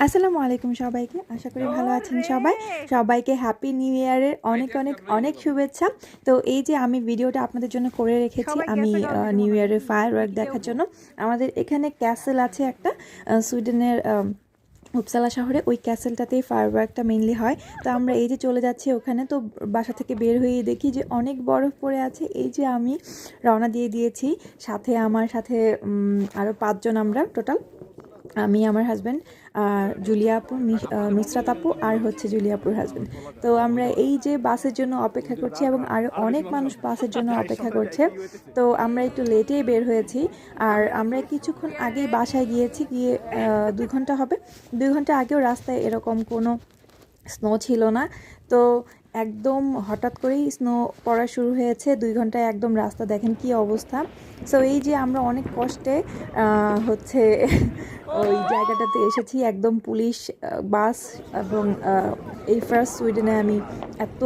আসসালামু আলাইকুম সবাইকে। আশা করি ভালো আছেন সবাই। সবাইকে হ্যাপি নিউ ইয়ারের অনেক অনেক অনেক শুভেচ্ছা। তো এই যে আমি ভিডিওটা আপনাদের জন্য করে রেখেছি আমি নিউ ইয়ারের ফায়ারওয়ার্ক দেখার জন্য। আমাদের এখানে ক্যাসেল আছে একটা সুইডেনের উপসালা শহরে, ওই ক্যাসেলটাতেই ফায়ারওয়ার্কটা মেইনলি হয়। তো আমরা এই যে চলে যাচ্ছি ওখানে, তো বাসা থেকে বের হয়ে দেখি যে অনেক বরফ পড়ে আছে। এই যে আমি রওনা দিয়ে দিয়েছি, সাথে আমার সাথে আরও 5 জন আমরা টোটাল, আমি, আমার হাজব্যান্ড, জুলিয়া আপু, নুসরাত আপু আর হচ্ছে জুলিয়া আপুর হাজব্যান্ড। তো আমরা এই যে বাসের জন্য অপেক্ষা করছি এবং আরও অনেক মানুষ বাসের জন্য অপেক্ষা করছে। তো আমরা একটু লেটেই বের হয়েছি, আর আমরা কিছুক্ষণ আগেই বাসায় গিয়েছি, গিয়ে 2 ঘন্টা হবে। 2 ঘন্টা আগেও রাস্তায় এরকম কোনো স্নো ছিল না। তো একদম হঠাৎ করেই স্নো পড়া শুরু হয়েছে। 2 ঘন্টায় একদম রাস্তা দেখেন কি অবস্থা। সো এই যে আমরা অনেক কষ্টে হচ্ছে ওই জায়গাটাতে এসেছি, একদম পুলিশ বাস, এবং এই ফার্স্ট সুইডেনে আমি এত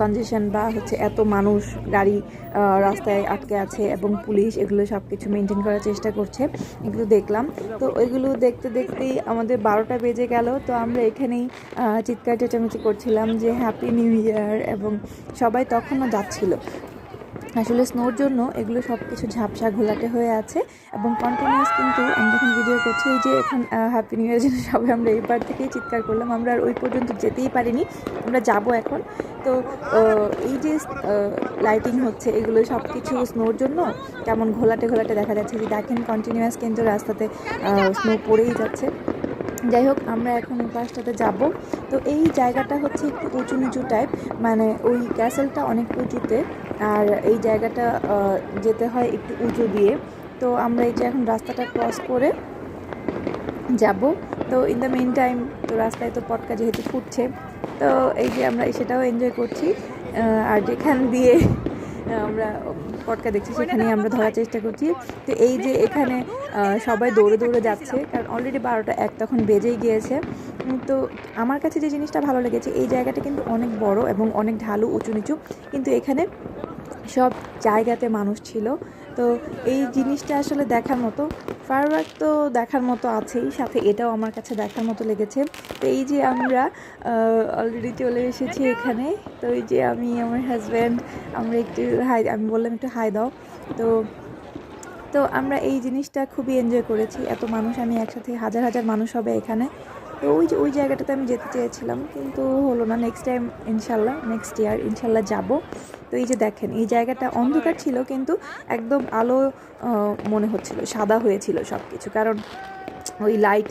কনজেশন বা হচ্ছে এত মানুষ গাড়ি রাস্তায় আটকে আছে এবং পুলিশ এগুলো সব কিছু মেনটেন করার চেষ্টা করছে, এগুলো দেখলাম। তো ওইগুলো দেখতে দেখতেই আমাদের 12টা বেজে গেল। তো আমরা এখানেই চিৎকার চেঁচামেচি করছিলাম যে হ্যাপি নিউ ইয়ার, এবং সবাই তখনও যাচ্ছিল। আসলে স্নোর জন্য এগুলো সব কিছু ঝাপসা ঘোলাটে হয়ে আছে এবং কন্টিনিউয়াস, কিন্তু আমি যখন ভিডিও করছি এই যে এখন হ্যাপি নিউ ইয়ারের জন্য সবাই আমরা এই পার থেকেই চিৎকার করলাম। আমরা আর ওই পর্যন্ত যেতেই পারিনি, আমরা যাব এখন। তো এই যে লাইটিং হচ্ছে, এগুলো সব কিছু স্নোর জন্য কেমন ঘোলাটে ঘোলাটে দেখা যাচ্ছে, যে দেখেন কন্টিনিউয়াস কিন্তু রাস্তাতে স্নো পড়েই যাচ্ছে। যাই হোক, আমরা এখন ওই পাশটাতে যাব। তো এই জায়গাটা হচ্ছে একটু উঁচু নিচু টাইপ, মানে ওই ক্যাসেলটা অনেক উঁচুতে, আর এই জায়গাটা যেতে হয় একটু উঁচু দিয়ে। তো আমরা এই যে এখন রাস্তাটা ক্রস করে যাব। তো ইন দ্য মেইন টাইম তো রাস্তায় তো পটকা যেহেতু ফুটছে, তো এই যে আমরা সেটাও এনজয় করছি। আর যেখান দিয়ে আমরা পটকা দেখছি সেখানেই আমরা ধরার চেষ্টা করছি। তো এই যে এখানে সবাই দৌড়ে দৌড়ে যাচ্ছে, কারণ অলরেডি 12টা 1 তখন বেজেই গিয়েছে। তো আমার কাছে যে জিনিসটা ভালো লেগেছে, এই জায়গাটা কিন্তু অনেক বড় এবং অনেক ঢালু উঁচু নিচু, কিন্তু এখানে সব জায়গাতে মানুষ ছিল। তো এই জিনিসটা আসলে দেখার মতো। ফায়ারওয়ার্ক তো দেখার মতো আছেই, সাথে এটাও আমার কাছে দেখার মতো লেগেছে। তো এই যে আমরা অলরেডি চলে এসেছি এখানে। তো এই যে আমি, আমার হাজব্যান্ড, আমরা একটু আমি বললাম একটু হাই দাও। তো তো আমরা এই জিনিসটা খুবই এনজয় করেছি। এত মানুষ, আমি একসাথে হাজার হাজার মানুষ হবে এখানে। তো ওই জায়গাটাতে আমি যেতে চেয়েছিলাম, কিন্তু হলো না। নেক্সট টাইম ইনশাল্লাহ, নেক্সট ইয়ার ইনশাল্লাহ যাব। তো এই যে দেখেন, এই জায়গাটা অন্ধকার ছিল কিন্তু একদম আলো মনে হচ্ছিল, সাদা হয়েছিল সব কিছু, কারণ ওই লাইটিং